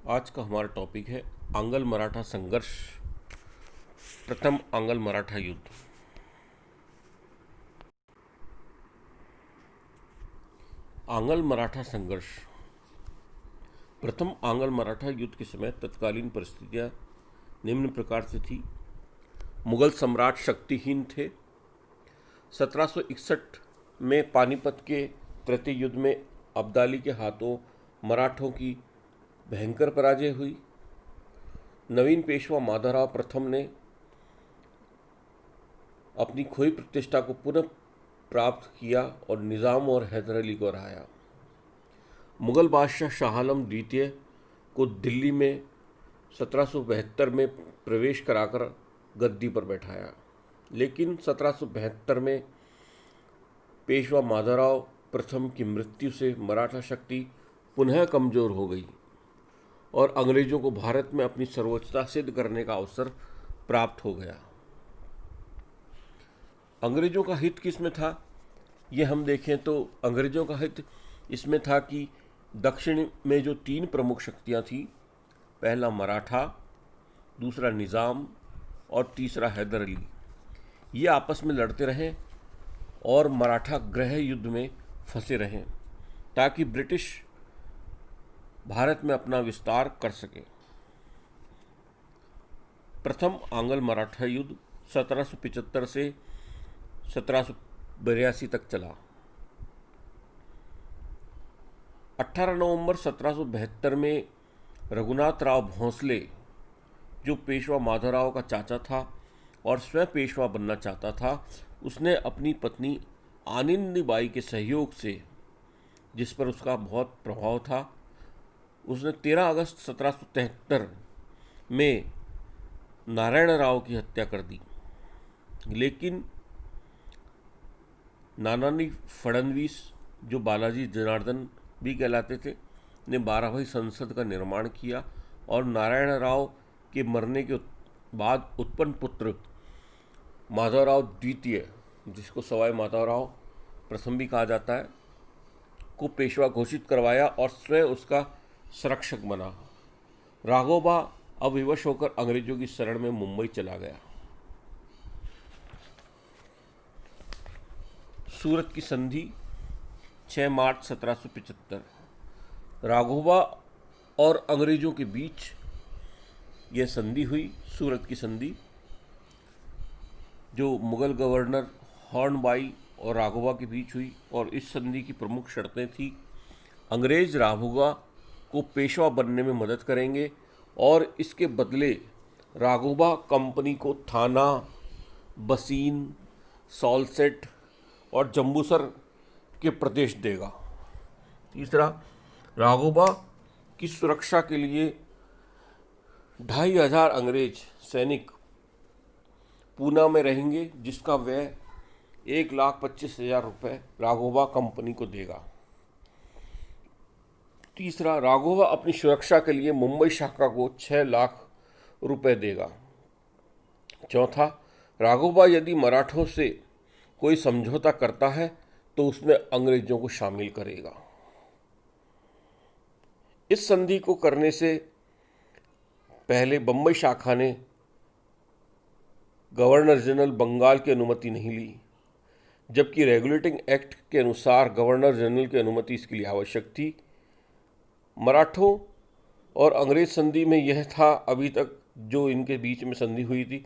आज का हमारा टॉपिक है आंग्ल मराठा संघर्ष, प्रथम आंग्ल मराठा युद्ध। आंग्ल मराठा संघर्ष। प्रथम आंग्ल मराठा युद्ध के समय तत्कालीन परिस्थितियां निम्न प्रकार से थी। मुगल सम्राट शक्तिहीन थे। 1761 में पानीपत के तृतीय युद्ध में अब्दाली के हाथों मराठों की भयंकर पराजय हुई। नवीन पेशवा माधवराव प्रथम ने अपनी खोई प्रतिष्ठा को पुनः प्राप्त किया और निज़ाम और हैदर अली को हराया। मुगल बादशाह शाह आलम द्वितीय को दिल्ली में 1772 में प्रवेश कराकर गद्दी पर बैठाया, लेकिन 1772 में पेशवा माधवराव प्रथम की मृत्यु से मराठा शक्ति पुनः कमजोर हो गई और अंग्रेजों को भारत में अपनी सर्वोच्चता सिद्ध करने का अवसर प्राप्त हो गया। अंग्रेजों का हित किस में था, ये हम देखें तो अंग्रेजों का हित इसमें था कि दक्षिण में जो तीन प्रमुख शक्तियां थी, पहला मराठा, दूसरा निज़ाम और तीसरा हैदर अली, ये आपस में लड़ते रहें और मराठा गृह युद्ध में फंसे रहें ताकि ब्रिटिश भारत में अपना विस्तार कर सके। प्रथम आंग्ल मराठा युद्ध 1775 से 1782 तक चला। 18 नवंबर 1772 में रघुनाथ राव भोंसले, जो पेशवा माधवराव का चाचा था और स्वयं पेशवा बनना चाहता था, उसने अपनी पत्नी आनंदी बाई के सहयोग से, जिस पर उसका बहुत प्रभाव था, उसने 13 अगस्त 1773 में नारायण राव की हत्या कर दी। लेकिन नानाजी फडणवीस, जो बालाजी जनार्दन भी कहलाते थे, ने 12 भाई संसद का निर्माण किया और नारायण राव के मरने के बाद उत्पन्न पुत्र माधवराव द्वितीय, जिसको सवाई माधवराव प्रथम भी कहा जाता है, को पेशवा घोषित करवाया और स्वयं उसका संरक्षक बना। राघोबा अब विवश होकर अंग्रेजों की शरण में मुंबई चला गया। सूरत की संधि 6 मार्च 1775। राघोबा और अंग्रेजों के बीच यह संधि हुई, सूरत की संधि, जो मुगल गवर्नर हॉर्नबाई और राघोबा के बीच हुई। और इस संधि की प्रमुख शर्तें थी, अंग्रेज राघोबा को पेशवा बनने में मदद करेंगे और इसके बदले राघोबा कंपनी को थाना, बसीन, सॉलसेट और जम्बूसर के प्रदेश देगा। तीसरा, राघोबा की सुरक्षा के लिए 2500 अंग्रेज सैनिक पूना में रहेंगे, जिसका व्यय 1,25,000 रुपये राघोबा कंपनी को देगा। तीसरा, राघोबा अपनी सुरक्षा के लिए मुंबई शाखा को 6 लाख रुपए देगा। चौथा, राघोबा यदि मराठों से कोई समझौता करता है तो उसमें अंग्रेजों को शामिल करेगा। इस संधि को करने से पहले बम्बई शाखा ने गवर्नर जनरल बंगाल की अनुमति नहीं ली, जबकि रेगुलेटिंग एक्ट के अनुसार गवर्नर जनरल की अनुमति इसके लिए आवश्यक थी। मराठों और अंग्रेज संधि में यह था, अभी तक जो इनके बीच में संधि हुई थी,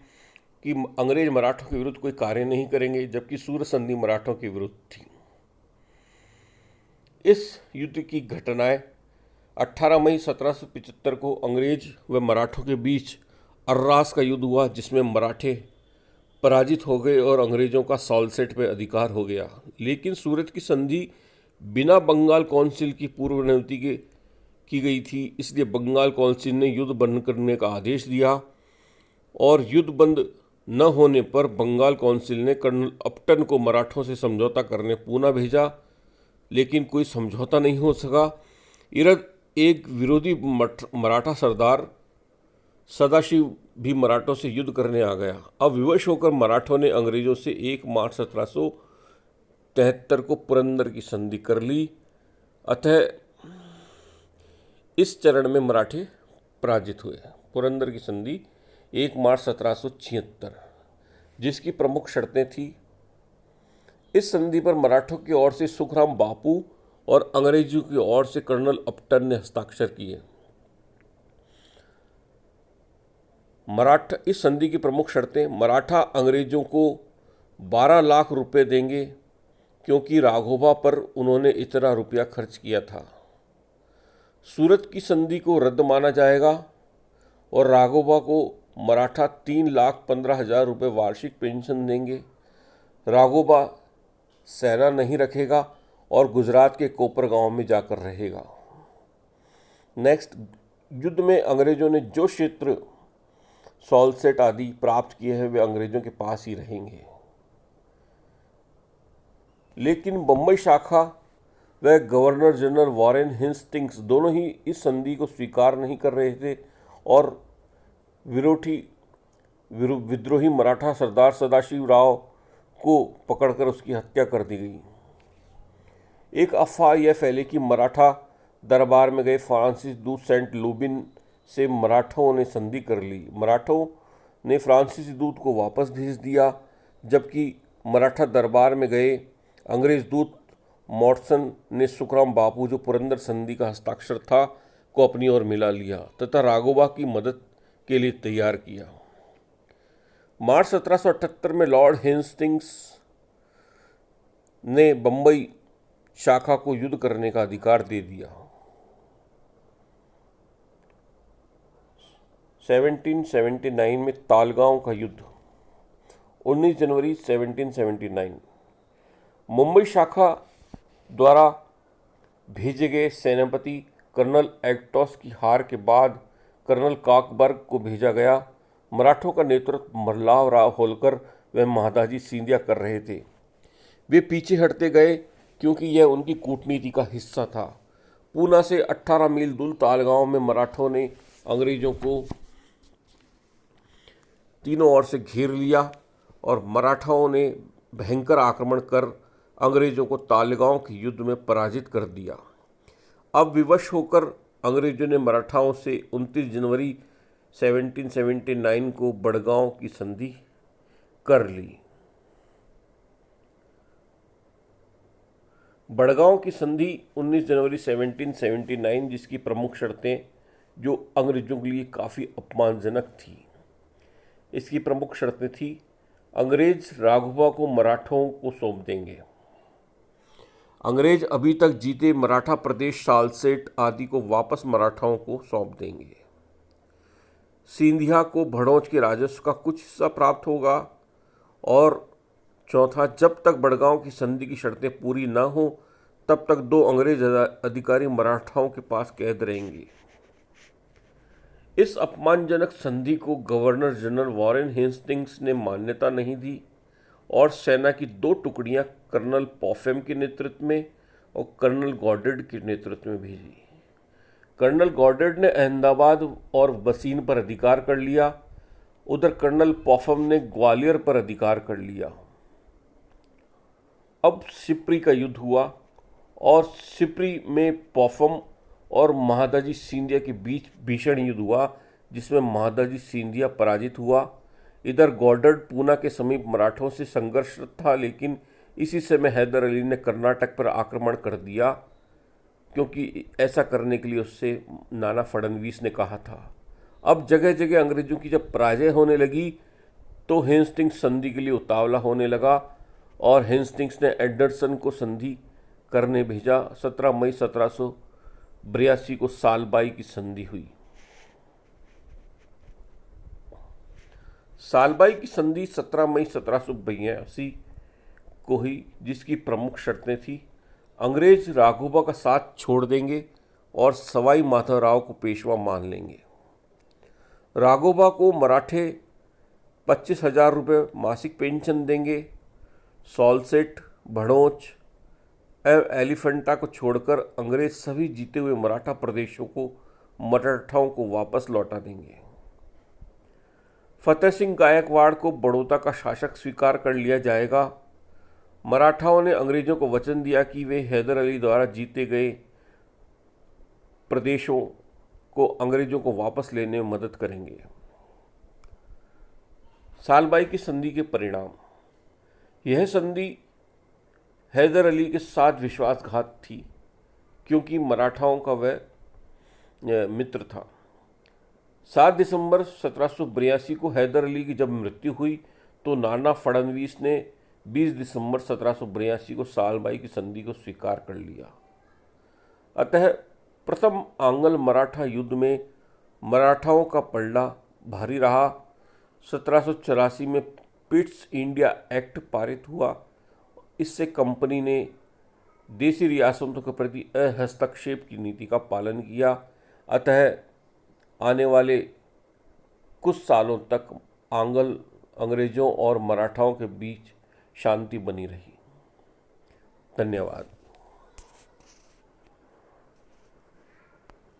कि अंग्रेज मराठों के विरुद्ध कोई कार्य नहीं करेंगे, जबकि सूरत संधि मराठों के विरुद्ध थी। इस युद्ध की घटनाएं 18 मई 1775 को अंग्रेज व मराठों के बीच अर्रास का युद्ध हुआ, जिसमें मराठे पराजित हो गए और अंग्रेजों का सॉलसेट पर अधिकार हो गया। लेकिन सूरत की संधि बिना बंगाल काउंसिल की पूर्व अनुमति के की गई थी, इसलिए बंगाल काउंसिल ने युद्ध बंद करने का आदेश दिया और युद्ध बंद न होने पर बंगाल काउंसिल ने कर्नल अपटन को मराठों से समझौता करने पूना भेजा, लेकिन कोई समझौता नहीं हो सका। इधर एक विरोधी मराठा सरदार सदाशिव भी मराठों से युद्ध करने आ गया। अब विवश होकर मराठों ने अंग्रेजों से 1 मार्च 1773 को पुरंदर की संधि कर ली। अतः इस चरण में मराठे पराजित हुए। पुरंदर की संधि 1 मार्च 1776, जिसकी प्रमुख शर्तें थी। इस संधि पर मराठों की ओर से सुखराम बापू और अंग्रेजों की ओर से कर्नल अपटन ने हस्ताक्षर किए। इस संधि की प्रमुख शर्तें: मराठा अंग्रेजों को 12 लाख रुपए देंगे क्योंकि राघोबा पर उन्होंने इतना रुपया खर्च किया था। सूरत की संधि को रद्द माना जाएगा और राघोबा को मराठा 3,15,000 रुपये वार्षिक पेंशन देंगे। राघोबा सेना नहीं रखेगा और गुजरात के कोपर गांव में जाकर रहेगा। नेक्स्ट, युद्ध में अंग्रेजों ने जो क्षेत्र सॉल्सेट आदि प्राप्त किए हैं वे अंग्रेजों के पास ही रहेंगे। लेकिन बम्बई शाखा व गवर्नर जनरल वॉरेन हेस्टिंग्स दोनों ही इस संधि को स्वीकार नहीं कर रहे थे और विद्रोही मराठा सरदार सदाशिव राव को पकड़कर उसकी हत्या कर दी गई। एक अफवाह यह फैली कि मराठा दरबार में गए फ्रांसीसी दूत सेंट लुबिन से मराठों ने संधि कर ली। मराठों ने फ्रांसीसी दूत को वापस भेज दिया, जबकि मराठा दरबार में गए अंग्रेज दूत मॉटसन ने सुखराम बापू, जो पुरंदर संधि का हस्ताक्षर था, को अपनी ओर मिला लिया तथा राघोबा की मदद के लिए तैयार किया। मार्च 1778 में लॉर्ड हेस्टिंग्स ने बम्बई शाखा को युद्ध करने का अधिकार दे दिया। 1779 में तालगांव का युद्ध। 19 जनवरी 1779 मुंबई शाखा द्वारा भेजे गए सेनापति कर्नल एग्टॉस की हार के बाद कर्नल कॉकबर्ग को भेजा गया। मराठों का नेतृत्व मल्हार राव होलकर व महादाजी सिंधिया कर रहे थे। वे पीछे हटते गए क्योंकि यह उनकी कूटनीति का हिस्सा था। पूना से 18 मील दूर तालगांव में मराठों ने अंग्रेजों को तीनों ओर से घेर लिया और मराठाओं ने भयंकर आक्रमण कर अंग्रेजों को तालगांव के युद्ध में पराजित कर दिया। अब विवश होकर अंग्रेजों ने मराठाओं से 29 जनवरी 1779 को बड़गांव की संधि कर ली। बड़गांव की संधि 19 जनवरी 1779, जिसकी प्रमुख शर्तें जो अंग्रेजों के लिए काफ़ी अपमानजनक थी। इसकी प्रमुख शर्तें थी: अंग्रेज राघोबा को मराठों को सौंप देंगे। अंग्रेज अभी तक जीते मराठा प्रदेश सालसेट आदि को वापस मराठाओं को सौंप देंगे। सिंधिया को भड़ोच के राजस्व का कुछ हिस्सा प्राप्त होगा। और चौथा, जब तक बड़गांव की संधि की शर्तें पूरी न हो तब तक 2 अंग्रेज अधिकारी मराठाओं के पास कैद रहेंगे। इस अपमानजनक संधि को गवर्नर जनरल वॉरेन हेस्टिंग्स ने मान्यता नहीं दी और सेना की 2 टुकड़ियां कर्नल पॉफेम के नेतृत्व में और कर्नल गॉर्डर्ड के नेतृत्व में भेजी। कर्नल गॉर्डर्ड ने अहमदाबाद और बसीन पर अधिकार कर लिया, उधर कर्नल पॉफम ने ग्वालियर पर अधिकार कर लिया। अब सिप्री का युद्ध हुआ और सिप्री में पॉफम और महादाजी सिंधिया के बीच भीषण युद्ध हुआ, जिसमें महादाजी सिंधिया पराजित हुआ। इधर गॉर्डर्ड पूना के समीप मराठों से संघर्षरत था, लेकिन इसी समय हैदर अली ने कर्नाटक पर आक्रमण कर दिया, क्योंकि ऐसा करने के लिए उससे नाना फडणवीस ने कहा था। अब जगह जगह अंग्रेजों की जब पराजय होने लगी तो हेस्टिंग्स संधि के लिए उतावला होने लगा और हेस्टिंग्स ने एंडरसन को संधि करने भेजा। 17 मई 1782 को सालबाई की संधि हुई। सालबाई की संधि 17 मई 1782 को हुई, जिसकी प्रमुख शर्तें थी: अंग्रेज राघोबा का साथ छोड़ देंगे और सवाई माधवराव को पेशवा मान लेंगे। राघोबा को मराठे 25,000 रुपये मासिक पेंशन देंगे। सॉल्सेट, भड़ोच एवं एलिफेंटा को छोड़कर अंग्रेज सभी जीते हुए मराठा प्रदेशों को मराठाओं को वापस लौटा देंगे। फतेह सिंह गायकवाड़ को बड़ौदा का शासक स्वीकार कर लिया जाएगा। मराठाओं ने अंग्रेजों को वचन दिया कि वे हैदर अली द्वारा जीते गए प्रदेशों को अंग्रेजों को वापस लेने में मदद करेंगे। सालबाई की संधि के परिणाम। यह संधि हैदर अली के साथ विश्वासघात थी, क्योंकि मराठाओं का वह मित्र था। 7 दिसंबर 1782 को हैदर अली की जब मृत्यु हुई तो नाना फडणवीस ने 20 दिसंबर 1782 को सालबाई की संधि को स्वीकार कर लिया। अतः प्रथम आंग्ल मराठा युद्ध में मराठाओं का पलड़ा भारी रहा। 1784 में पिट्स इंडिया एक्ट पारित हुआ। इससे कंपनी ने देसी रियासतों के प्रति हस्तक्षेप की नीति का पालन किया। अतः आने वाले कुछ सालों तक अंग्रेजों और मराठाओं के बीच शांति बनी रही। धन्यवाद।